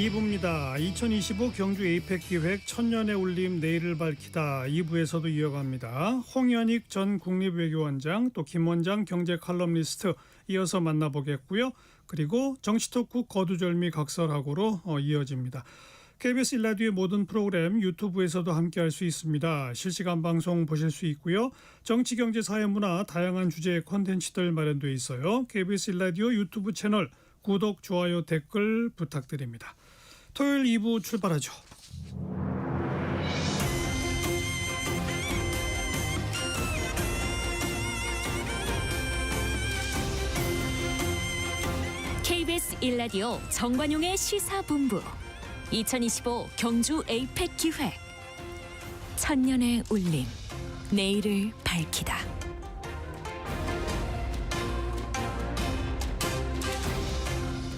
2부입니다. 2025 경주 에이펙 기획 천년의 울림 내일을 밝히다 2부에서도 이어갑니다. 홍현익 전 국립외교원장 또 김원장 경제 칼럼니스트 이어서 만나보겠고요. 그리고 정치토크 거두절미 각설하고로 이어집니다. KBS 1라디오의 모든 프로그램 유튜브에서도 함께할 수 있습니다. 실시간 방송 보실 수 있고요. 정치, 경제, 사회, 문화 다양한 주제의 콘텐츠들 마련되어 있어요. KBS 1라디오 유튜브 채널 구독, 좋아요, 댓글 부탁드립니다. 토요일 2부 출발하죠. KBS 1라디오 정관용의 시사본부 2025 경주 에이펙 기획 천년의 울림 내일을 밝히다.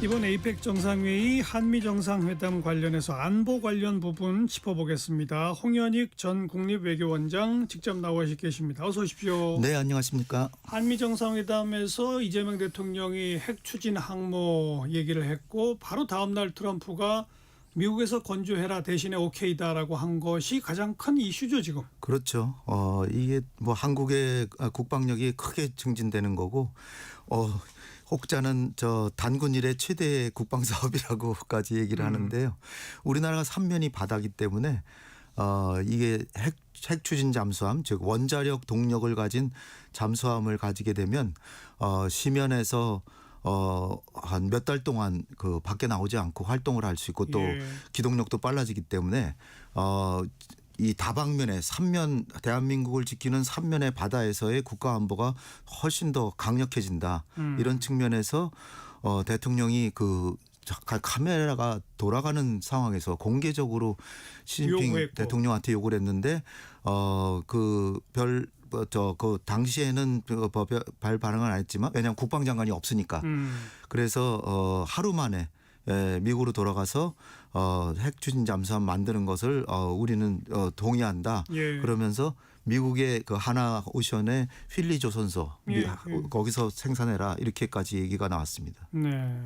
이번 에이펙 정상회의 한미정상회담 관련해서 안보 관련 부분 짚어보겠습니다. 홍현익 전 국립외교원장 직접 나와 계십니다. 어서 오십시오. 네, 안녕하십니까. 한미정상회담에서 이재명 대통령이 핵 추진 항모 얘기를 했고 바로 다음 날 트럼프가 미국에서 건조해라 대신에 오케이다라고 한 것이 가장 큰 이슈죠 지금. 그렇죠. 이게 뭐 한국의 국방력이 크게 증진되는 거고 혹자는 저 단군 이래 최대 국방 사업이라고까지 얘기를 하는데요. 우리나라가 삼면이 바다기 때문에 이게 핵 추진 잠수함 즉 원자력 동력을 가진 잠수함을 가지게 되면 시면에서 한 몇 달 동안 그 밖에 나오지 않고 활동을 할 수 있고 또 기동력도 빨라지기 때문에 이 다방면의 삼면 대한민국을 지키는 삼면의 바다에서의 국가 안보가 훨씬 더 강력해진다. 이런 측면에서 대통령이 그 카메라가 돌아가는 상황에서 공개적으로 시진핑 대통령한테 요구를 했는데 그 당시에는 발 반응을 안 했지만 왜냐하면 국방장관이 없으니까 그래서 하루 만에 미국으로 돌아가서 핵 추진 잠수함 만드는 것을 우리는 동의한다. 그러면서 미국의 그 하나 오션의 필리 조선소 거기서 생산해라 이렇게까지 얘기가 나왔습니다. 네.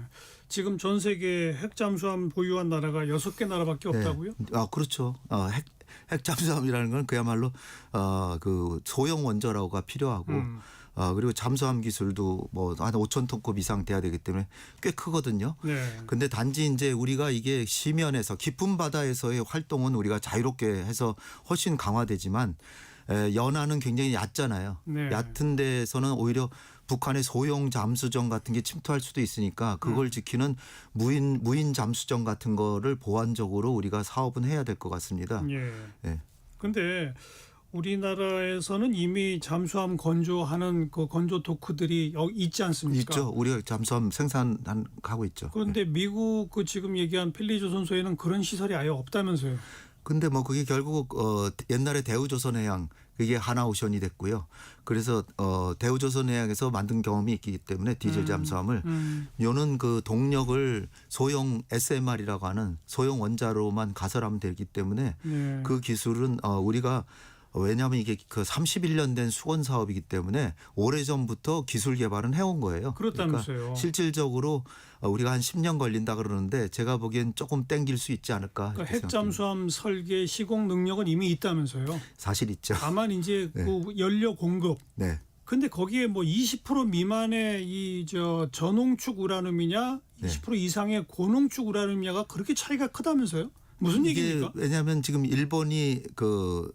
지금 전 세계 핵 잠수함 보유한 나라가 6개 나라밖에 없다고요? 그렇죠. 핵 잠수함이라는 건 그야말로 그 소형 원자로가 필요하고 그리고 잠수함 기술도 뭐 한 5,000톤급 이상 돼야 되기 때문에 꽤 크거든요. 그런데 단지 이제 우리가 이게 시면에서 깊은 바다에서의 활동은 우리가 자유롭게 해서 훨씬 강화되지만 연안은 굉장히 얕잖아요. 얕은 데에서는 오히려 북한의 소형 잠수정 같은 게 침투할 수도 있으니까 그걸 지키는 무인 잠수정 같은 거를 보완적으로 우리가 사업은 해야 될 것 같습니다. 그런데 우리나라에서는 이미 잠수함 건조하는 그 건조 도크들이 있지 않습니까? 있죠. 우리가 잠수함 생산하고 있죠. 그런데 미국 그 지금 얘기한 필리조선소에는 그런 시설이 아예 없다면서요? 근데 뭐 그게 결국 옛날에 대우조선해양 그게 하나오션이 됐고요. 그래서 대우조선해양에서 만든 경험이 있기 때문에 디젤 잠수함을 요는 그 동력을 소형 SMR이라고 하는 소형 원자로만 가설하면 되기 때문에 그 기술은 우리가 왜냐하면 이게 그 31년 된 수건 사업이기 때문에 오래전부터 기술 개발은 해온 거예요. 그렇다면서요. 그러니까 실질적으로 우리가 한 10년 걸린다 그러는데 제가 보기엔 조금 땡길 수 있지 않을까. 그러니까 핵 잠수함 설계 시공 능력은 이미 있다면서요. 사실 있죠. 다만 이제 그 연료 공급. 근데 거기에 뭐 20% 미만의 이 전홍축 우라늄이냐 20% 이상의 고농축 우라늄이냐가 그렇게 차이가 크다면서요? 무슨 얘기입니까? 왜냐하면 지금 일본이 그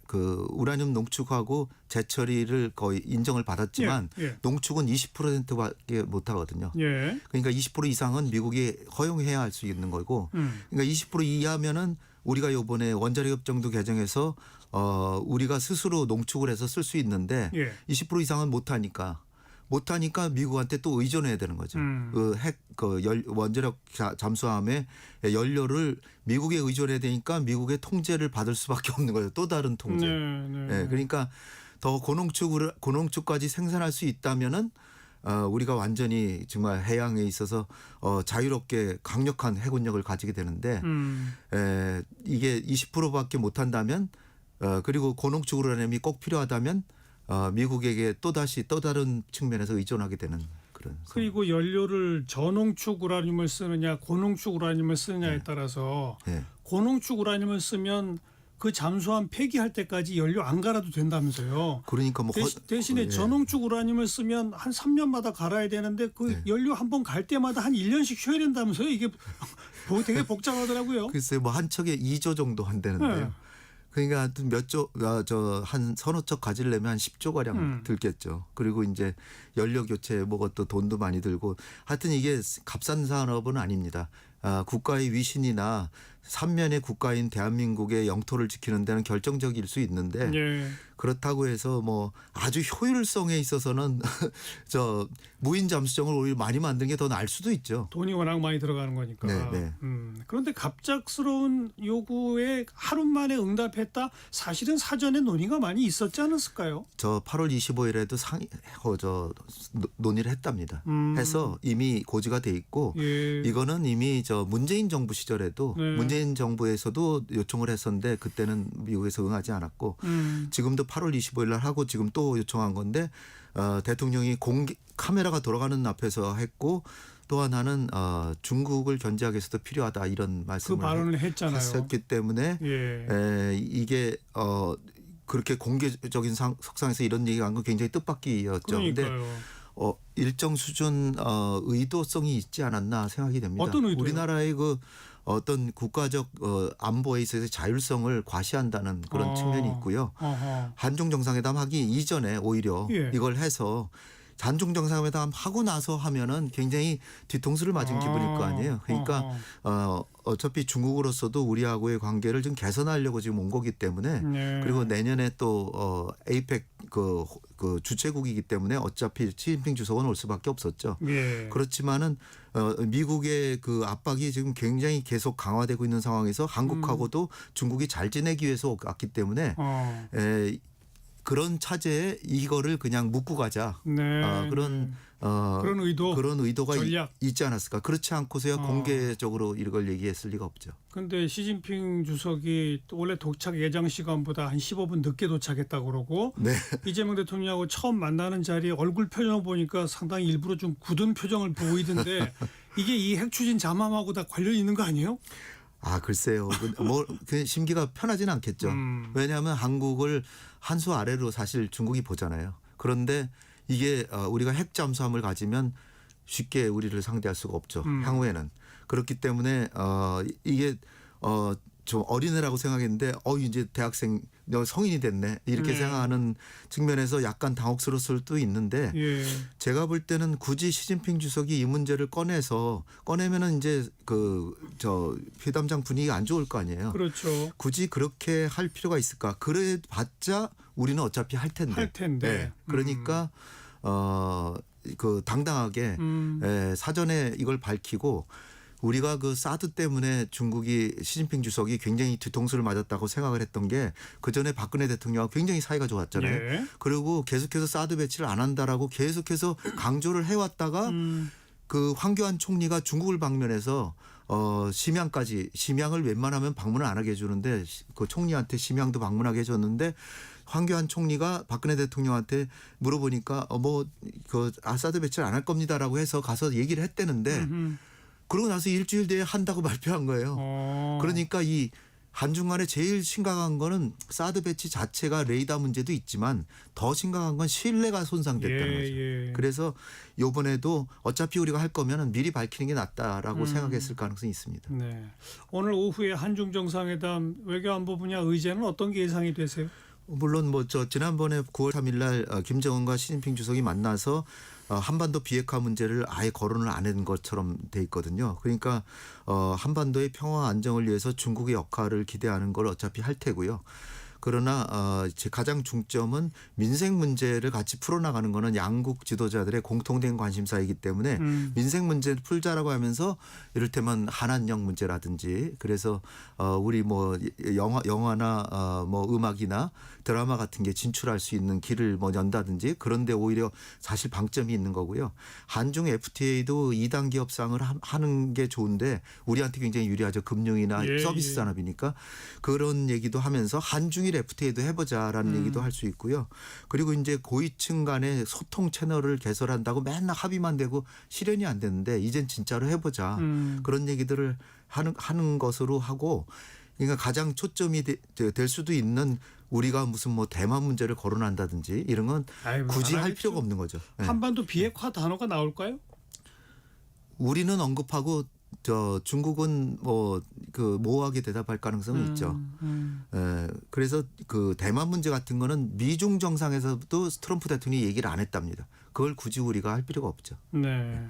그 우라늄 농축하고 재처리를 거의 인정을 받았지만 농축은 20%밖에 못 하거든요. 그러니까 20% 이상은 미국이 허용해야 할 수 있는 거고 그러니까 20% 이하면은 우리가 이번에 원자력 협정도 개정해서 우리가 스스로 농축을 해서 쓸 수 있는데 20% 이상은 못 하니까 미국한테 또 의존해야 되는 거죠. 원자력 잠수함의 연료를 미국에 의존해야 되니까 미국의 통제를 받을 수밖에 없는 거죠. 또 다른 통제. 그러니까 더 고농축까지 생산할 수 있다면은 우리가 완전히 정말 해양에 있어서 자유롭게 강력한 해군력을 가지게 되는데 이게 20%밖에 못 한다면 그리고 고농축 우라늄이 꼭 필요하다면 미국에게 또다시 또 다른 측면에서 의존하게 되는 그런. 그리고 연료를 저농축 우라늄을 쓰느냐 고농축 우라늄을 쓰느냐에 따라서 네. 고농축 우라늄을 쓰면 그 잠수함 폐기할 때까지 연료 안 갈아도 된다면서요. 그러니까 뭐 대신에 예. 저농축 우라늄을 쓰면 한 3년마다 갈아야 되는데 그 연료 한 번 갈 때마다 한 1년씩 쉬어야 된다면서요. 이게 되게 복잡하더라고요. 글쎄요, 뭐 한 척에 2조 정도 한다는데요. 네. 그러니까 한 서너 척 가지려면 한 10조 가량 들겠죠. 그리고 이제 연료 교체 뭐가 또 돈도 많이 들고 하여튼 이게 값싼 산업은 아닙니다. 국가의 위신이나 삼면의 국가인 대한민국의 영토를 지키는 데는 결정적일 수 있는데 예. 그렇다고 해서 뭐 아주 효율성에 있어서는 저 무인 잠수정을 오히려 많이 만드는 게 더 나을 수도 있죠. 돈이 워낙 많이 들어가는 거니까. 네, 네. 그런데 갑작스러운 요구에 하루 만에 응답했다. 사실은 사전에 논의가 많이 있었지 않았을까요? 저 8월 25일에도 논의를 했답니다. 해서 이미 고지가 돼 있고 예. 이거는 이미 저 문재인 정부 시절에도 네. 문재인 정부에서도 요청을 했었는데 그때는 미국에서 응하지 않았고 지금도 8월 25일 날 하고 지금 또 요청한 건데 대통령이 카메라가 돌아가는 앞에서 했고 또 하나는 중국을 견제하기 위해서도 필요하다 이런 말씀을 그 발언을 했잖아요. 했었기 때문에 예. 이게 그렇게 공개적인 석상에서 이런 얘기가 한 건 굉장히 뜻밖이었죠. 그런데 일정 수준 의도성이 있지 않았나 생각이 됩니다. 어떤 의도요? 우리나라의 그 어떤 국가적 안보에 있어서 자율성을 과시한다는 그런 측면이 있고요. 한중 정상회담 하기 이전에 오히려 예. 이걸 해서 한중 정상회담 하고 나서 하면은 굉장히 뒤통수를 맞은 기분일 거 아니에요. 그러니까 어차피 중국으로서도 우리하고의 관계를 좀 개선하려고 지금 온 거기 때문에 네. 그리고 내년에 또 에이펙 그 주최국이기 때문에 어차피 시진핑 주석은 올 수밖에 없었죠. 예. 그렇지만은 미국의 그 압박이 지금 굉장히 계속 강화되고 있는 상황에서 한국하고도 중국이 잘 지내기 위해서 왔기 때문에 그런 차제에 이거를 그냥 묻고 가자. 네. 그런 그런 의도가 전략. 있지 않았을까. 그렇지 않고서야 공개적으로 이걸 얘기했을 리가 없죠. 근데 시진핑 주석이 원래 도착 예정 시간보다 한 15분 늦게 도착했다고 그러고 네. 이재명 대통령하고 처음 만나는 자리에 얼굴 표정을 보니까 상당히 일부러 좀 굳은 표정을 보이던데 이게 이 핵 추진 잠함하고 다 관련 있는 거 아니에요? 글쎄요. 그 심기가 편하지는 않겠죠. 왜냐하면 한국을 한 수 아래로 사실 중국이 보잖아요. 그런데 이게 우리가 핵 잠수함을 가지면 쉽게 우리를 상대할 수가 없죠. 향후에는. 그렇기 때문에 이게 좀 어린애라고 생각했는데 이제 대학생 성인이 됐네 이렇게 생각하는 측면에서 약간 당혹스러울 수도 있는데 예. 제가 볼 때는 굳이 시진핑 주석이 이 문제를 꺼내면은 이제 회담장 분위기가 안 좋을 거 아니에요. 그렇죠. 굳이 그렇게 할 필요가 있을까? 그래봤자 우리는 어차피 할 텐데. 네. 그러니까 당당하게 사전에 이걸 밝히고. 우리가 그 사드 때문에 중국이 시진핑 주석이 굉장히 뒤통수를 맞았다고 생각을 했던 게 그전에 박근혜 대통령하고 굉장히 사이가 좋았잖아요. 예. 그리고 계속해서 사드 배치를 안 한다라고 계속해서 강조를 해왔다가 그 황교안 총리가 중국을 방문해서 심양을 웬만하면 방문을 안 하게 해주는데 그 총리한테 심양도 방문하게 해줬는데 황교안 총리가 박근혜 대통령한테 물어보니까 사드 배치를 안 할 겁니다라고 해서 가서 얘기를 했대는데 그러고 나서 일주일 뒤에 한다고 발표한 거예요. 그러니까 이 한중 간에 제일 심각한 거는 사드 배치 자체가 레이더 문제도 있지만 더 심각한 건 신뢰가 손상됐다는 거죠. 예. 그래서 이번에도 어차피 우리가 할 거면 미리 밝히는 게 낫다라고 생각했을 가능성이 있습니다. 네. 오늘 오후에 한중 정상회담 외교안보 분야 의제는 어떤 게 예상이 되세요? 물론 지난번에 9월 3일 날 김정은과 시진핑 주석이 만나서 한반도 비핵화 문제를 아예 거론을 안 한 것처럼 돼 있거든요. 그러니까 한반도의 평화 안정을 위해서 중국의 역할을 기대하는 걸 어차피 할 테고요. 그러나 제 가장 중점은 민생 문제를 같이 풀어나가는 거는 양국 지도자들의 공통된 관심사이기 때문에 민생 문제를 풀자라고 하면서 이를테면 한한령 문제라든지 그래서 우리 영화나 음악이나 드라마 같은 게 진출할 수 있는 길을 연다든지 그런데 오히려 사실 방점이 있는 거고요. 한중 FTA도 2단계 협상을 하는 게 좋은데 우리한테 굉장히 유리하죠. 금융이나 서비스 산업이니까 그런 얘기도 하면서 한중의 통일 FTA도 해보자라는 얘기도 할 수 있고요. 그리고 이제 고위층 간의 소통 채널을 개설한다고 맨날 합의만 되고 실현이 안 되는데 이젠 진짜로 해보자 그런 얘기들을 하는 것으로 하고 그러니까 가장 초점이 될 수도 있는 우리가 무슨 뭐 대만 문제를 거론한다든지 이런 건 굳이 할 필요가 없는 거죠. 네. 한반도 비핵화 단어가 나올까요? 우리는 언급하고 중국은 뭐 그 모호하게 대답할 가능성은 있죠. 그래서 그 대만 문제 같은 거는 미중 정상에서도 트럼프 대통령이 얘기를 안 했답니다. 그걸 굳이 우리가 할 필요가 없죠. 네.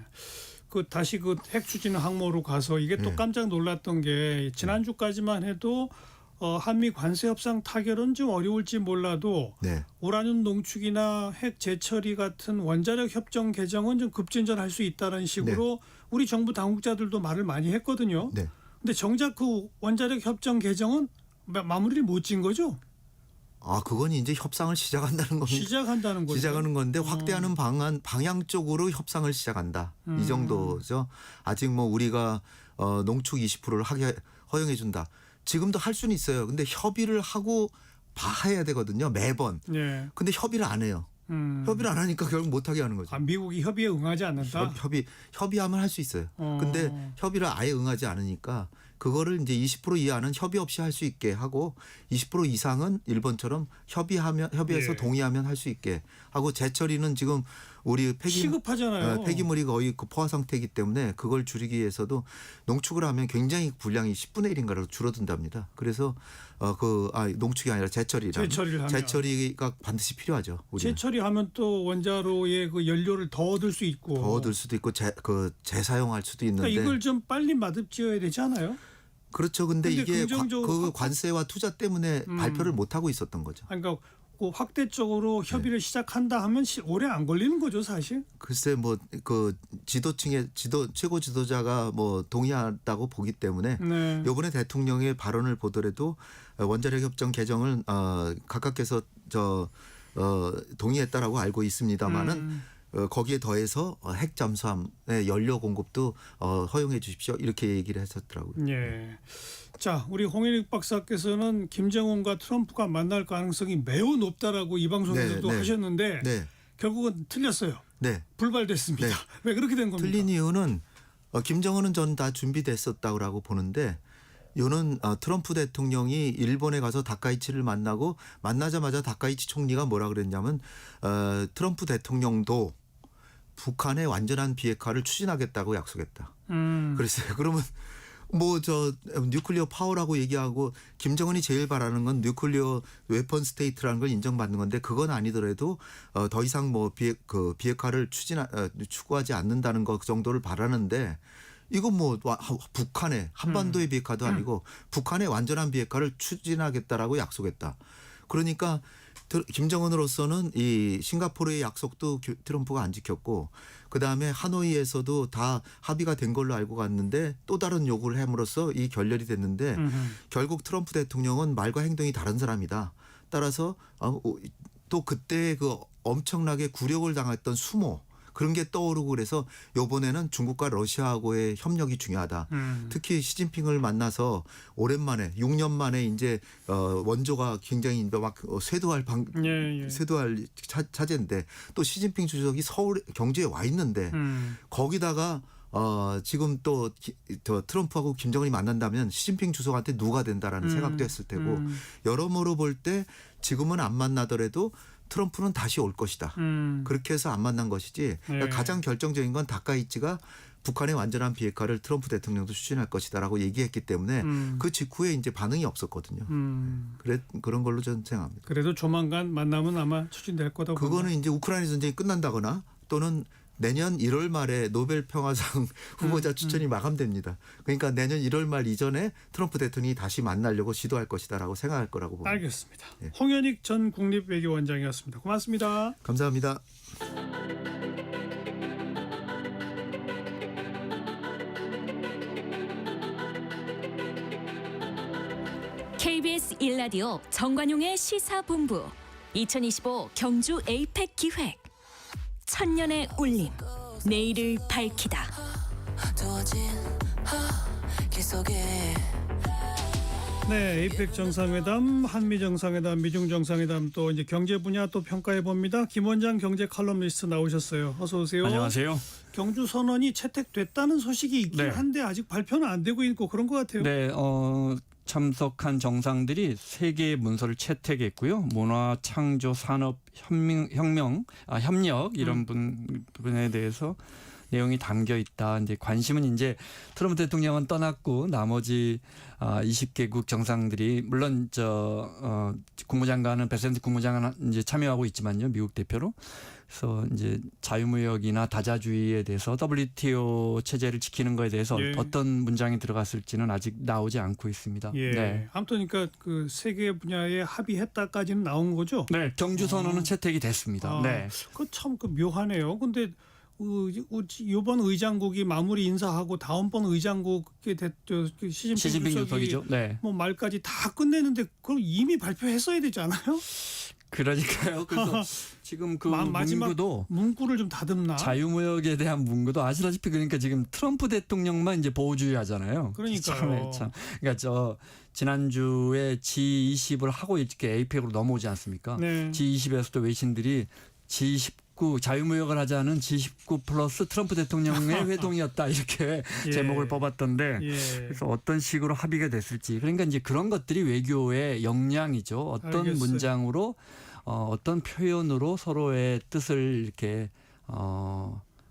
다시 핵 추진 항모로 가서 이게 또 깜짝 놀랐던 게 지난주까지만 해도 한미 관세 협상 타결은 좀 어려울지 몰라도 네. 우라늄 농축이나 핵 재처리 같은 원자력 협정 개정은 좀 급진전할 수 있다는 식으로 우리 정부 당국자들도 말을 많이 했거든요. 네. 근데 정작 그 원자력 협정 개정은 마무리를 못 지은 거죠? 그건 이제 협상을 시작한다는 겁니다. 시작한다는 거죠. 시작하는 건데 확대하는 방향 쪽으로 협상을 시작한다. 이 정도죠. 아직 뭐 우리가 농축 20%를 허용해 준다. 지금도 할 수는 있어요. 근데 협의를 하고 봐야 되거든요. 매번. 네. 근데 협의를 안 해요. 협의를 안 하니까 결국 못 하게 하는 거죠. 미국이 협의에 응하지 않는다. 협의하면 할 수 있어요. 근데 협의를 아예 응하지 않으니까 그거를 이제 20% 이하는 협의 없이 할 수 있게 하고 20% 이상은 일본처럼 협의해서 동의하면 할 수 있게 하고 재처리는 지금 우리 시급하잖아요. 폐기물이 거의 그 포화 상태이기 때문에 그걸 줄이기 위해서도 농축을 하면 굉장히 분량이 10분의 1인가로 줄어든답니다. 그래서 농축이 아니라 재처리가 반드시 필요하죠. 우리는. 재처리하면 또 원자로의 그 연료를 더 얻을 수 있고 더 얻을 수도 있고 재사용할 수도 있는데 그러니까 이걸 좀 빨리 마듭지어야 되지 않아요? 그렇죠. 근데 이게 그 관세와 투자 때문에 발표를 못 하고 있었던 거죠. 그러니까 그 확대적으로 협의를 시작한다 하면 오래 안 걸리는 거죠, 사실. 글쎄 뭐 그 지도층의 최고 지도자가 뭐 동의한다고 보기 때문에 이번에 대통령의 발언을 보더라도 원자력 협정 개정을 각각께서 동의했다라고 알고 있습니다만은 거기에 더해서 핵 잠수함의 연료 공급도 허용해 주십시오. 이렇게 얘기를 했었더라고요. 예. 자, 우리 홍현익 박사께서는 김정은과 트럼프가 만날 가능성이 매우 높다라고 이 방송에서도 하셨는데 결국은 틀렸어요. 네. 불발됐습니다. 네. 왜 그렇게 된 겁니까? 틀린 이유는 김정은은 전 다 준비됐었다고 보는데 이거는 트럼프 대통령이 일본에 가서 다카이치를 만나자마자 다카이치 총리가 뭐라 그랬냐면 트럼프 대통령도 북한의 완전한 비핵화를 추진하겠다고 약속했다. 그랬어요. 그러면 뉴클리어 파워라고 얘기하고 김정은이 제일 바라는 건 뉴클리어 웨펀 스테이트라는 걸 인정받는 건데 그건 아니더라도 더 이상 비핵화를 추구하지 않는다는 것 정도를 바라는데 이건 북한의 한반도의 비핵화도 아니고 북한의 완전한 비핵화를 추진하겠다라고 약속했다. 그러니까 김정은으로서는 이 싱가포르의 약속도 트럼프가 안 지켰고 그다음에 하노이에서도 다 합의가 된 걸로 알고 갔는데 또 다른 요구를 함으로써 이 결렬이 됐는데 결국 트럼프 대통령은 말과 행동이 다른 사람이다. 따라서 또 그때 그 엄청나게 굴욕을 당했던 수모 그런 게 떠오르고 그래서 이번에는 중국과 러시아하고의 협력이 중요하다. 특히 시진핑을 만나서 오랜만에 6년 만에 이제 원조가 굉장히 막 쇄도할 차제인데 또 시진핑 주석이 서울 경주에 와 있는데 거기다가 지금 또 트럼프하고 김정은이 만난다면 시진핑 주석한테 누가 된다라는 생각도 했을 테고 여러모로 볼 때 지금은 안 만나더라도 트럼프는 다시 올 것이다. 그렇게 해서 안 만난 것이지 그러니까 가장 결정적인 건 다카이치가 북한의 완전한 비핵화를 트럼프 대통령도 추진할 것이다라고 얘기했기 때문에 그 직후에 이제 반응이 없었거든요. 그런 걸로 저는 생각합니다. 그래도 조만간 만나면 아마 추진될 거다. 그거는 이제 우크라이나 전쟁이 끝난다거나 또는 내년 1월 말에 노벨 평화상 후보자 추천이 마감됩니다. 그러니까 내년 1월 말 이전에 트럼프 대통령이 다시 만나려고 시도할 것이다라고 생각할 거라고 봅니다. 알겠습니다. 홍현익 전 국립외교원장이었습니다. 고맙습니다. 감사합니다. KBS 1라디오 정관용의 시사본부 2025 경주 에이펙 기획 천년의 울림 내일을 밝히다 네, 에이펙 정상회담, 한미 정상회담, 미중 정상회담 또 이제 경제 분야 또 평가해 봅니다. 김원장 경제 칼럼니스트 나오셨어요. 어서 오세요. 안녕하세요. 경주 선언이 채택됐다는 소식이 있긴 네. 한데 아직 발표는 안 되고 있고 그런 것 같아요. 네, 참석한 정상들이 3개의 문서를 채택했고요. 문화 창조 산업 협력 이런 부분에 대해서 내용이 담겨 있다. 이제 관심은 이제 트럼프 대통령은 떠났고 나머지 20개국 정상들이 물론 국무장관은 베센트 국무장관은 이제 참여하고 있지만요. 미국 대표로. 그래서 이제 자유무역이나 다자주의에 대해서 WTO 체제를 지키는 거에 대해서 예. 어떤 문장이 들어갔을지는 아직 나오지 않고 있습니다. 예. 네. 아무튼 그러니까 그 세 개 분야에 합의했다까지는 나온 거죠. 네, 경주 선언은 채택이 됐습니다. 네. 그 참 그 묘하네요. 근데 이번 의장국이 마무리 인사하고 다음번 의장국에 시진핑 주석이죠. 네. 뭐 말까지 다 끝내는데 그걸 이미 발표했어야 되지 않아요? 그러니까요. 그래서 지금 그 마지막 문구도 문구를 좀 다듬나? 자유무역에 대한 문구도 아시다시피 그러니까 지금 트럼프 대통령만 이제 보호주의 하잖아요. 그러니까요. 그러니까 지난주에 G20을 하고 이렇게 APEC으로 넘어오지 않습니까? 네. G20에서도 외신들이 G19 자유무역을 하자는 G19 플러스 트럼프 대통령의 회동이었다 이렇게 예. 제목을 뽑았던데 예. 그래서 어떤 식으로 합의가 됐을지 그러니까 이제 그런 것들이 외교의 역량이죠. 어떤 알겠어요. 문장으로 어떤 표현으로 서로의 뜻을 이렇게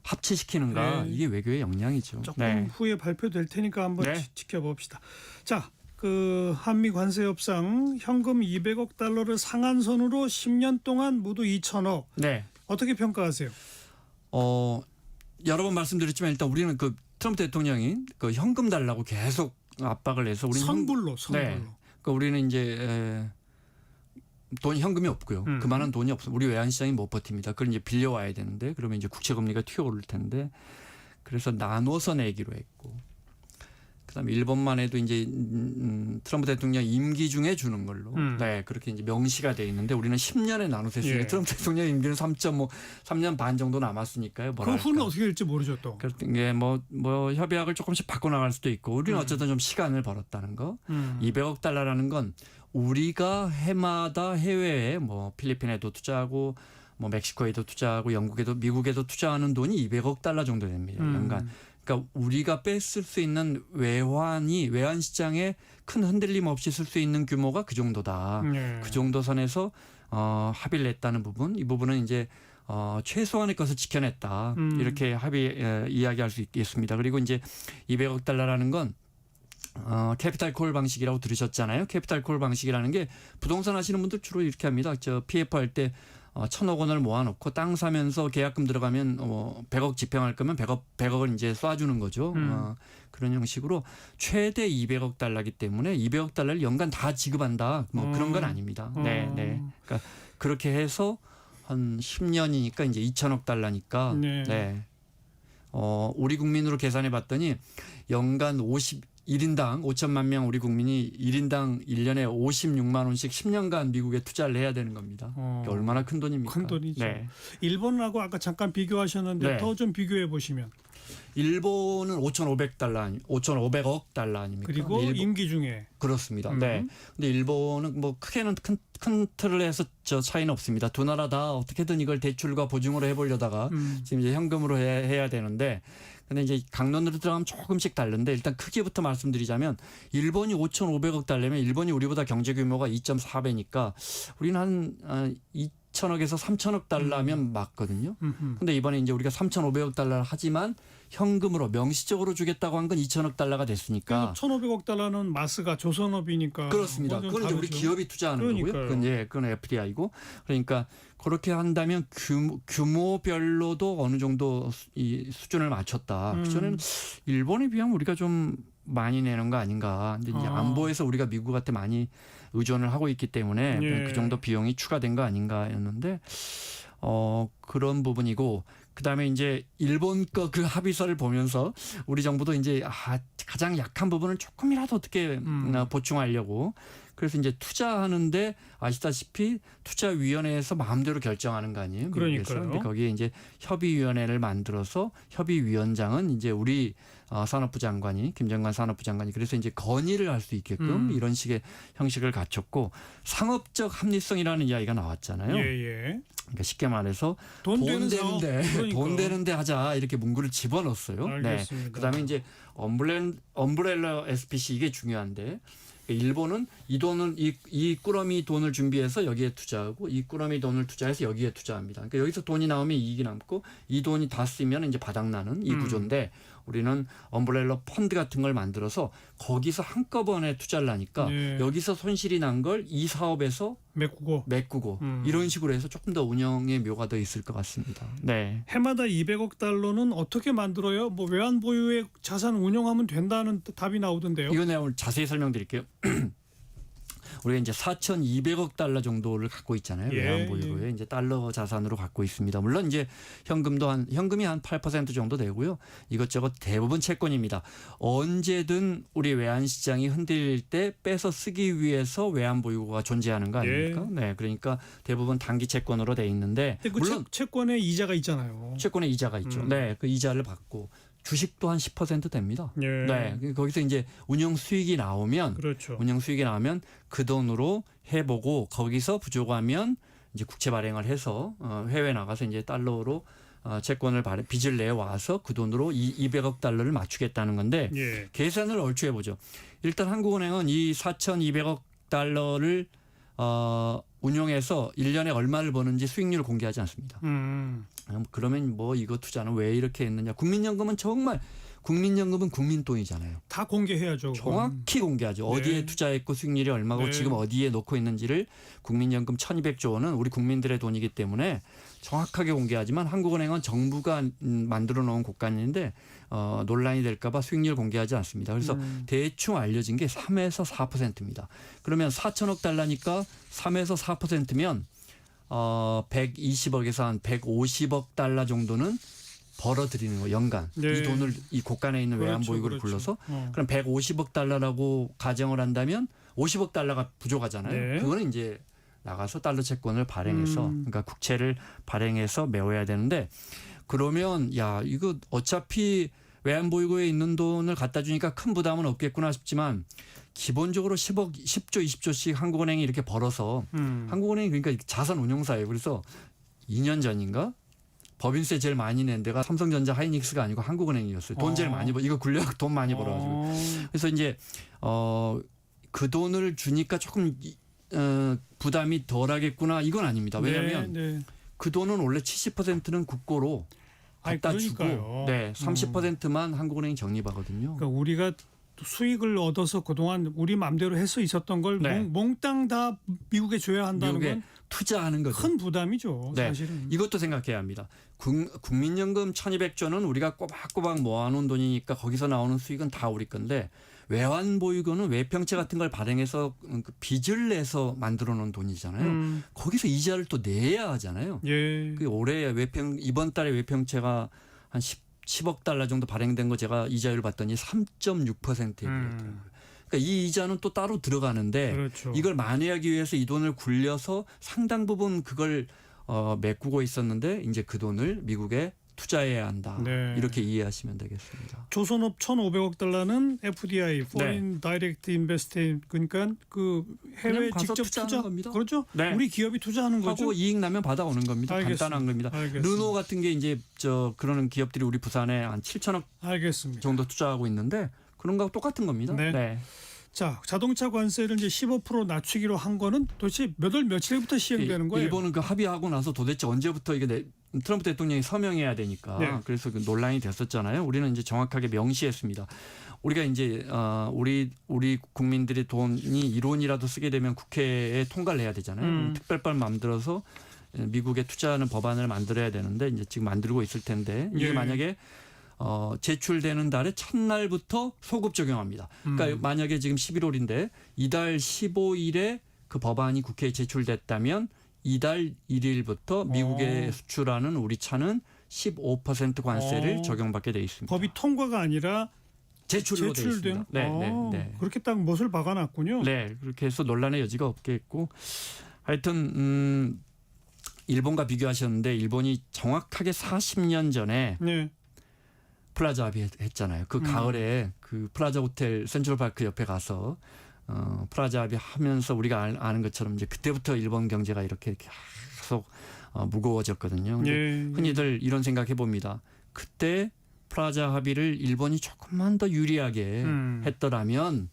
합치시키는가 네. 이게 외교의 역량이죠. 조금 네. 후에 발표될 테니까 한번 네. 지켜봅시다. 자, 그 한미 관세 협상 현금 200억 달러를 상한선으로 10년 동안 모두 2천억. 네. 어떻게 평가하세요? 여러 번 말씀드렸지만 일단 우리는 그 트럼프 대통령이 그 현금 달라고 계속 압박을 해서 우리는 선불로. 네. 그러니까 우리는 이제 현금이 없고요. 그만한 돈이 없어. 우리 외환 시장이 못 버팁니다. 그걸 이제 빌려와야 되는데 그러면 이제 국채 금리가 튀어오를 텐데 그래서 나눠서 내기로 했고. 그다음에 일본만 해도 이제 트럼프 대통령 임기 중에 주는 걸로 네 그렇게 이제 명시가 돼 있는데 우리는 10년에 나눠서 했으니까 예. 트럼프 트럼프 대통령 임기는 3년 반 정도 남았으니까요. 그 후는 어떻게 될지 모르죠 또. 그런 게뭐 협약을 조금씩 바꿔 나갈 수도 있고 우리는 어쨌든 좀 시간을 벌었다는 거. 200억 달러라는 건 우리가 해마다 해외에 뭐 필리핀에도 투자하고 뭐 멕시코에도 투자하고 영국에도 미국에도 투자하는 돈이 200억 달러 정도 됩니다. 연간. 그러니까 우리가 뺐을 수 있는 외환 시장에 큰 흔들림 없이 쓸 수 있는 규모가 그 정도다. 네. 그 정도 선에서 합의를 냈다는 부분. 이 부분은 이제 최소한의 것을 지켜냈다. 이렇게 이야기할 수 있겠습니다. 그리고 이제 200억 달러라는 건 캐피탈 콜 방식이라고 들으셨잖아요. 캐피탈 콜 방식이라는 게 부동산 하시는 분들 주로 이렇게 합니다. PF 할 때 1,000억 원을 모아놓고 땅 사면서 계약금 들어가면 100억 집행할 거면 100억을 이제 쏴주는 거죠. 그런 형식으로 최대 200억 달러이기 때문에 200억 달러를 연간 다 지급한다. 뭐 그런 건 아닙니다. 네. 그러니까 그렇게 해서 한 10년이니까 이제 2천억 달러니까 네. 우리 국민으로 계산해 봤더니 연간 1인당 5천만 명 우리 국민이 1인당 1년에 56만 원씩 10년간 미국에 투자를 해야 되는 겁니다. 그러니까 얼마나 큰 돈입니까? 큰 돈이죠. 네. 일본하고 아까 잠깐 비교하셨는데 네. 더 좀 비교해 보시면. 일본은 5,500억 달러 아닙니까? 그리고 임기 중에. 그렇습니다. 네. 근데 일본은 뭐 크게는 큰 틀을 해서 차이는 없습니다. 두 나라 다 어떻게든 이걸 대출과 보증으로 해보려다가 지금 이제 현금으로 해야 되는데 근데 이제 강론으로 들어가면 조금씩 다른데 일단 크기부터 말씀드리자면 일본이 5,500억 달러면 일본이 우리보다 경제 규모가 2.4배니까 우리는 한 2천억에서 3천억 달러면 맞거든요. 근데 이번에 이제 우리가 3,500억 달러를 하지만 현금으로 명시적으로 주겠다고 한 건 2천억 달러가 됐으니까. 1,500억 달러는 마스가 조선업이니까. 그렇습니다. 그건 이제 우리 기업이 투자하는 거고요. 그건 FDI고. 그러니까 그렇게 한다면 규모별로도 어느 정도 이 수준을 맞췄다. 그전에는 일본에 비하면 우리가 좀 많이 내는 거 아닌가. 이제 안보에서 우리가 미국한테 많이 의존을 하고 있기 때문에 그 정도 비용이 추가된 거 아닌가였는데 그런 부분이고 그다음에 이제 일본 거 그 합의서를 보면서 우리 정부도 이제 가장 약한 부분을 조금이라도 어떻게 보충하려고 그래서 이제 투자하는데 아시다시피 투자위원회에서 마음대로 결정하는 거 아니에요? 미국에서. 그러니까요. 근데 거기에 이제 협의위원회를 만들어서 협의위원장은 이제 우리 산업부 장관이 김정관 산업부 장관이 그래서 이제 건의를 할 수 있게끔 이런 식의 형식을 갖췄고 상업적 합리성이라는 이야기가 나왔잖아요. 예. 그러니까 쉽게 말해서 돈 되는 사업. 되는데 그러니까. 돈 되는데 하자 이렇게 문구를 집어넣었어요. 알겠습니다. 네. 그다음에 이제 엄브렐러 SPC 이게 중요한데 일본은 이 돈을 이 꾸러미 돈을 준비해서 여기에 투자하고 이 꾸러미 돈을 투자해서 여기에 투자합니다. 그러니까 여기서 돈이 나오면 이익이 남고 이 돈이 다 쓰면 이제 바닥나는 이 구조인데 우리는 엄브렐러 펀드 같은 걸 만들어서 거기서 한꺼번에 투자를 하니까 예. 여기서 손실이 난 걸 이 사업에서 메꾸고 이런 식으로 해서 조금 더 운영의 묘가 더 있을 것 같습니다. 네. 해마다 200억 달러는 어떻게 만들어요? 뭐 외환 보유의 자산 운용하면 된다는 답이 나오던데요. 이거 내가 오늘 자세히 설명드릴게요. 우리가 이제 4,200억 달러 정도를 갖고 있잖아요. 예, 외환 보유고에 이제 달러 자산으로 갖고 있습니다. 물론 이제 현금이 한 8% 정도 되고요. 이것저것 대부분 채권입니다. 언제든 우리 외환 시장이 흔들릴 때 빼서 쓰기 위해서 외환 보유고가 존재하는 거 아닙니까? 예. 네, 그러니까 대부분 단기 채권으로 돼 있는데 근데 그 물론 채권에 이자가 있잖아요. 채권에 이자가 있죠. 네, 그 이자를 받고 주식도 한 10% 됩니다. 예. 네, 거기서 이제 운영 수익이 나오면 그 돈으로 해보고 거기서 부족하면 이제 국채 발행을 해서 해외 나가서 이제 달러로 채권을 빚을 내 와서 그 돈으로 200억 달러를 맞추겠다는 건데 예. 계산을 얼추 해보죠. 일단 한국은행은 이 4,200억 달러를 운용해서 1년에 얼마를 버는지 수익률을 공개하지 않습니다. 그러면 뭐 이거 투자는 왜 이렇게 했느냐. 국민연금은 국민 돈이잖아요. 다 공개해야죠. 정확히 공개하죠. 네. 어디에 투자했고 수익률이 얼마고 네. 지금 어디에 놓고 있는지를 국민연금 1,200조 원은 우리 국민들의 돈이기 때문에 정확하게 공개하지만 한국은행은 정부가 만들어 놓은 곳간인데 논란이 될까 봐 수익률 공개하지 않습니다. 그래서 대충 알려진 게 3에서 4%입니다. 그러면 4천억 달러니까 3에서 4%면 120억에서 한 150억 달러 정도는 벌어들이는 거 연간. 네. 이 돈을 이 곳간에 있는 외환 보유고를 불러서 그럼 150억 달러라고 가정을 한다면 50억 달러가 부족하잖아요. 네. 그거는 이제 나가서 달러 채권을 발행해서 그러니까 국채를 발행해서 메워야 되는데 그러면 야 이거 어차피 외환 보유고에 있는 돈을 갖다 주니까 큰 부담은 없겠구나 싶지만 기본적으로 10조, 20조씩 한국은행이 이렇게 벌어서 한국은행이 그러니까 자산 운용사예요. 그래서 2년 전인가 법인세 제일 많이 낸 데가 삼성전자 하이닉스가 아니고 한국은행이었어요. 돈 제일 많이 이거 굴려 돈 많이 벌어가지고. 그래서 이제 그 돈을 주니까 조금 부담이 덜하겠구나 이건 아닙니다. 왜냐하면 그 돈은 원래 70%는 국고로 갖다 주고 30%만 한국은행이 적립하거든요. 그러니까 우리가 수익을 얻어서 그동안 우리 마음대로 해서 있었던 걸 몽땅 다 미국에 줘야 한다는 미국에 건 투자하는 거죠. 큰 부담이죠. 네. 사실은. 이것도 생각해야 합니다. 국민연금 1,200조는 우리가 꼬박꼬박 모아놓은 돈이니까 거기서 나오는 수익은 다 우리 건데 외환 보유고는 외평채 같은 걸 발행해서 빚을 내서 만들어 놓은 돈이잖아요. 거기서 이자를 또 내야 하잖아요. 예. 그 올해 이번 달에 외평채가 한 10억 달러 정도 발행된 거 제가 이자율 봤더니 3.6%에 그러니까 이 이자는 또 따로 들어가는데 그렇죠. 이걸 만회하기 위해서 이 돈을 굴려서 상당 부분 그걸 메꾸고 있었는데 이제 그 돈을 미국에 투자해야 한다. 네. 이렇게 이해하시면 되겠습니다. 조선업 1,500억 달러는 FDI, Foreign Direct Investment 그러니까 그 해외 그냥 가서 직접 투자하는 겁니다. 그렇죠? 네. 우리 기업이 투자하는 거죠. 하고 이익 나면 받아오는 겁니다. 알겠습니다. 간단한 겁니다. 알겠습니다. 르노 같은 게 이제 그러는 기업들이 우리 부산에 한 7천억 알겠습니다. 정도 투자하고 있는데 그런 거하고 똑같은 겁니다. 네. 자, 자동차 관세를 이제 15% 낮추기로 한 거는 도대체 몇 월 며칠부터 시행되는 거예요? 일본은 그 합의하고 나서 도대체 언제부터 이게 트럼프 대통령이 서명해야 되니까 그래서 그 논란이 됐었잖아요. 우리는 이제 정확하게 명시했습니다. 우리가 이제 우리 국민들의 돈이 1원이라도 쓰게 되면 국회에 통과를 해야 되잖아요. 특별법 만들어서 미국에 투자하는 법안을 만들어야 되는데 이제 지금 만들고 있을 텐데 이게 만약에 제출되는 달의 첫날부터 소급 적용합니다. 그러니까 만약에 지금 11월인데 이달 15일에 그 법안이 국회에 제출됐다면 이달 1일부터 미국에 수출하는 우리 차는 15% 관세를 적용받게 돼 있습니다. 법이 통과가 아니라 제출로 돼 있습니다. 네, 네, 네. 그렇게 딱 못을 박아놨군요. 네, 그렇게 해서 논란의 여지가 없겠고, 하여튼 일본과 비교하셨는데 일본이 정확하게 40년 전에 네. 플라자 합의했잖아요. 그 가을에 그 플라자 호텔 센트럴파크 옆에 가서 플라자 합의하면서 우리가 아는 것처럼 이제 그때부터 일본 경제가 이렇게 계속 무거워졌거든요. 근데 예. 흔히들 이런 생각해 봅니다. 그때 플라자 합의를 일본이 조금만 더 유리하게 했더라면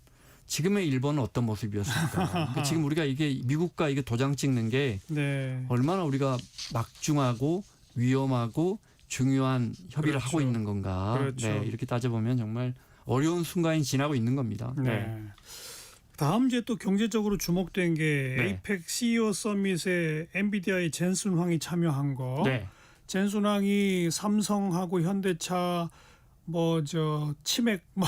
지금의 일본은 어떤 모습이었을까? 그러니까 지금 우리가 이게 미국과 이게 도장 찍는 게 네. 얼마나 우리가 막중하고 위험하고 중요한 협의를 그렇죠. 하고 있는 건가? 그렇죠. 네, 이렇게 따져보면 정말 어려운 순간이 지나고 있는 겁니다. 네. 다음 이제 또 경제적으로 주목된 게 네. 에이펙 CEO 서밋에 엔비디아의 젠슨 황이 참여한 거. 네. 젠슨 황이 삼성하고 현대차 뭐 치맥 뭐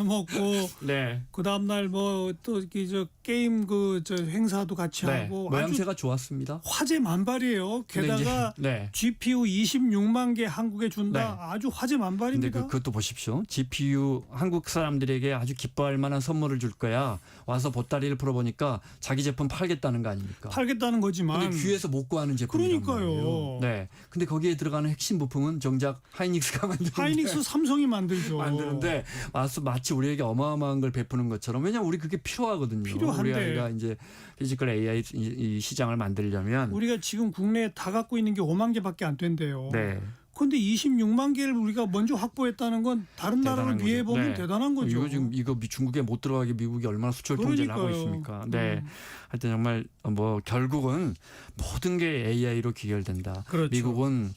먹고 네. 그 다음 날 뭐 또 저 게임 행사도 같이 네. 하고 모양새가 아주 좋았습니다. 화제 만발이에요. 근데 게다가 이제, 네. GPU 26만 개 한국에 준다. 네. 아주 화제 근데 만발입니다. 그것도 보십시오. GPU 한국 사람들에게 아주 기뻐할 만한 선물을 줄 거야. 와서 보따리를 풀어보니까 자기 제품 팔겠다는 거 아닙니까? 팔겠다는 거지만 근데 귀에서 못 구하는 제품이란 그러니까요. 말이에요. 네. 근데 거기에 들어가는 핵심 부품은 정작 하이닉스가 만드는데 하이닉스 삼성이 만들죠. 만드는데 와서 마치 우리에게 어마어마한 걸 베푸는 것처럼 왜냐하면 우리 그게 필요하거든요. 필요한데. 우리가 이제 피지컬 AI 이 시장을 만들려면 우리가 지금 국내에 다 갖고 있는 게 5만 개밖에 안 된대요. 네. 그런데 26만 개를 우리가 먼저 확보했다는 건 다른 나라를 비해 거죠. 보면 네. 대단한 거죠. 이거 지금 중국에 못 들어가게 미국이 얼마나 수출 통제를 하고 그러니까요. 있습니까? 네. 하여튼 정말 뭐 결국은 모든 게 AI로 귀결된다. 그렇죠. 미국은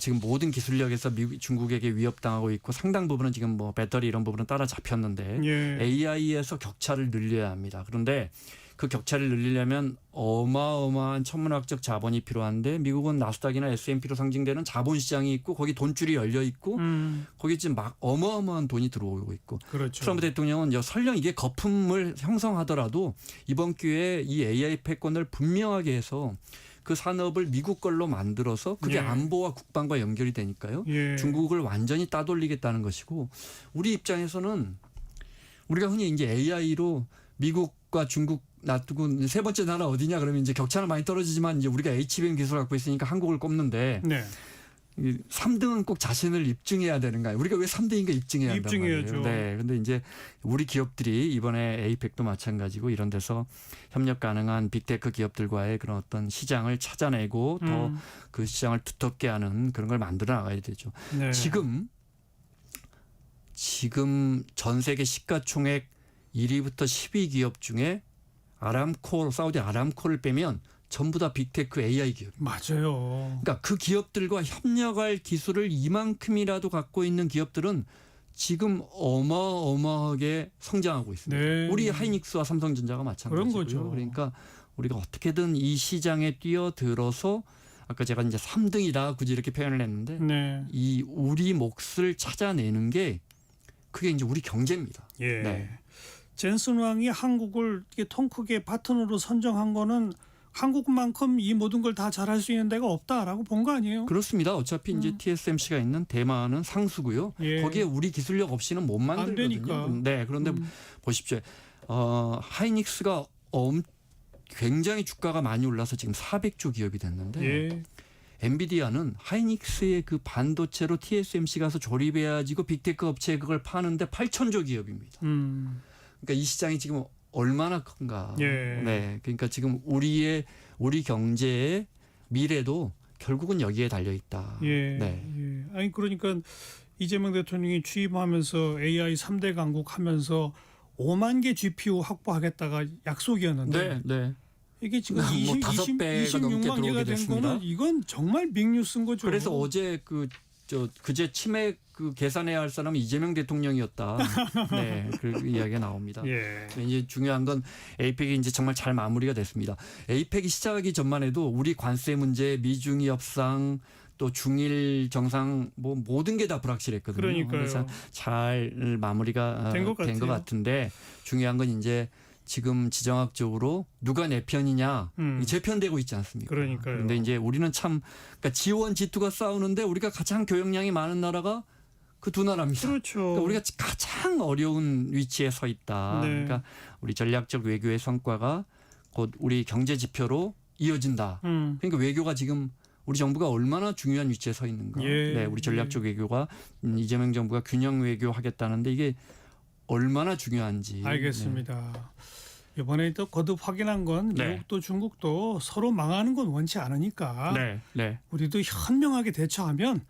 지금 모든 기술력에서 중국에게 위협당하고 있고 상당 부분은 지금 뭐 배터리 이런 부분은 따라잡혔는데 예. AI에서 격차를 늘려야 합니다. 그런데 그 격차를 늘리려면 어마어마한 천문학적 자본이 필요한데 미국은 나스닥이나 S&P로 상징되는 자본시장이 있고 거기 돈줄이 열려 있고 거기 지금 막 어마어마한 돈이 들어오고 있고 그렇죠. 트럼프 대통령은 설령 이게 거품을 형성하더라도 이번 기회에 이 AI 패권을 분명하게 해서 그 산업을 미국 걸로 만들어서 그게 예. 안보와 국방과 연결이 되니까요. 예. 중국을 완전히 따돌리겠다는 것이고 우리 입장에서는 우리가 흔히 이제 AI로 미국과 중국 놔두고 세 번째 나라 어디냐 그러면 이제 격차는 많이 떨어지지만 이제 우리가 HBM 기술을 갖고 있으니까 한국을 꼽는데 네. 3등은 꼭 자신을 입증해야 되는 거예요. 우리가 왜 3등인가 입증해야 한단 입증해야죠. 말이에요. 네. 근데 이제 우리 기업들이 이번에 에이펙도 마찬가지고 이런 데서 협력 가능한 빅테크 기업들과의 그런 어떤 시장을 찾아내고 더 그 시장을 두텁게 하는 그런 걸 만들어 나가야 되죠. 네. 지금 전 세계 시가총액 1위부터 10위 기업 중에 사우디 아람코를 빼면 전부 다 빅테크 AI 기업. 맞아요. 그러니까 그 기업들과 협력할 기술을 이만큼이라도 갖고 있는 기업들은 지금 어마어마하게 성장하고 있습니다. 네. 우리 하이닉스와 삼성전자가 마찬가지고요. 그런 거죠. 그러니까 우리가 어떻게든 이 시장에 뛰어들어서 아까 제가 이제 3등이다 굳이 이렇게 표현을 했는데 네. 이 우리 몫을 찾아내는 게 그게 이제 우리 경제입니다. 예. 네. 젠슨 왕이 한국을 이렇게 통 크게 파트너로 선정한 거는 한국만큼 이 모든 걸 다 잘할 수 있는 데가 없다라고 본 거 아니에요? 그렇습니다. 어차피 이제 TSMC가 있는 대만은 상수고요. 예. 거기에 우리 기술력 없이는 못 만들거든요. 되니까. 네, 그런데 보십시오. 하이닉스가 굉장히 주가가 많이 올라서 지금 400조 기업이 됐는데 예. 엔비디아는 하이닉스의 그 반도체로 TSMC 가서 조립해야지고 빅테크 업체에 그걸 파는데 8천조 기업입니다. 그러니까 이 시장이 지금 얼마나 큰가. 예. 네, 그러니까 지금 우리 경제의 미래도 결국은 여기에 달려 있다. 예. 네. 예. 아니 그러니까 이재명 대통령이 취임하면서 AI 3대 강국 하면서 5만 개 GPU 확보하겠다가 약속이었는데 네, 네. 이게 지금 뭐 5배가 넘게 26만 개가 들어오게 된 됐습니다. 거는 이건 정말 빅뉴스인 거죠. 그래서 어제 그제 치맥 계산해야 할 사람은 이재명 대통령이었다. 네, 그 이야기가 나옵니다. 예. 이제 중요한 건 에이펙이 이제 정말 잘 마무리가 됐습니다. 에이펙이 시작하기 전만 해도 우리 관세 문제, 미중이 협상, 또 중일 정상 뭐 모든 게 다 불확실했거든요. 그러니까요. 그래서 잘 마무리가 된 것 된 것 같아요. 같은데 중요한 건 이제 지금 지정학적으로 누가 내 편이냐 재편되고 있지 않습니까? 그러니까요. 그런데 이제 우리는 그러니까 지원 지투가 싸우는데 우리가 가장 교역량이 많은 나라가 그 두 나라입니다. 그렇죠. 그러니까 우리가 가장 어려운 위치에 서 있다. 네. 그러니까 우리 전략적 외교의 성과가 곧 우리 경제 지표로 이어진다. 그러니까 외교가 지금 우리 정부가 얼마나 중요한 위치에 서 있는가. 예. 네, 우리 전략적 외교가 이재명 정부가 균형 외교 하겠다는데 이게 얼마나 중요한지. 알겠습니다. 이번에 또 거듭 확인한 건 네. 미국도 중국도 서로 망하는 건 원치 않으니까 네, 네. 우리도 현명하게 대처하면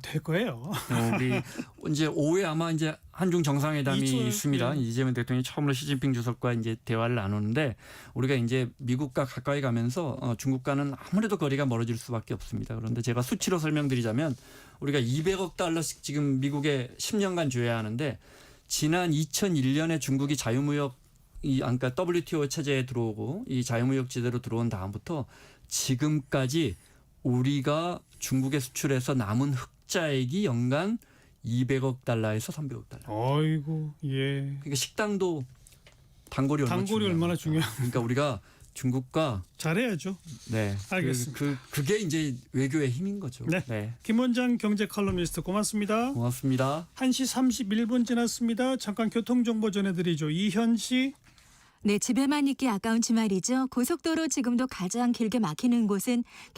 될 거예요. 우리 이제 5회 아마 이제 한중 정상회담이 있죠. 있습니다. 예. 이재명 대통령이 처음으로 시진핑 주석과 이제 대화를 나누는데 우리가 이제 미국과 가까이 가면서 중국과는 아무래도 거리가 멀어질 수밖에 없습니다. 그런데 제가 수치로 설명드리자면 우리가 200억 달러씩 지금 미국에 10년간 줘야 하는데 지난 2001년에 중국이 자유무역 그러니까 WTO 체제에 들어오고 이 자유무역 제대로 들어온 다음부터 지금까지 우리가 중국에 수출해서 남은 흑자액이 연간 200억 달러에서 300억 달러. 아이고, 예. 그러니까 식당도 단골이 얼마나 중요한. 그러니까 우리가 중국과 잘해야죠. 네, 알겠습니다. 그게 이제 외교의 힘인 거죠. 네. 김원장 경제 칼럼니스트 고맙습니다. 고맙습니다. 1시 31분 지났습니다. 잠깐 교통정보 전해드리죠. 이현 씨. 네, 집에만 있기 아까운 주말이죠. 고속도로 지금도 가장 길게 막히는 곳은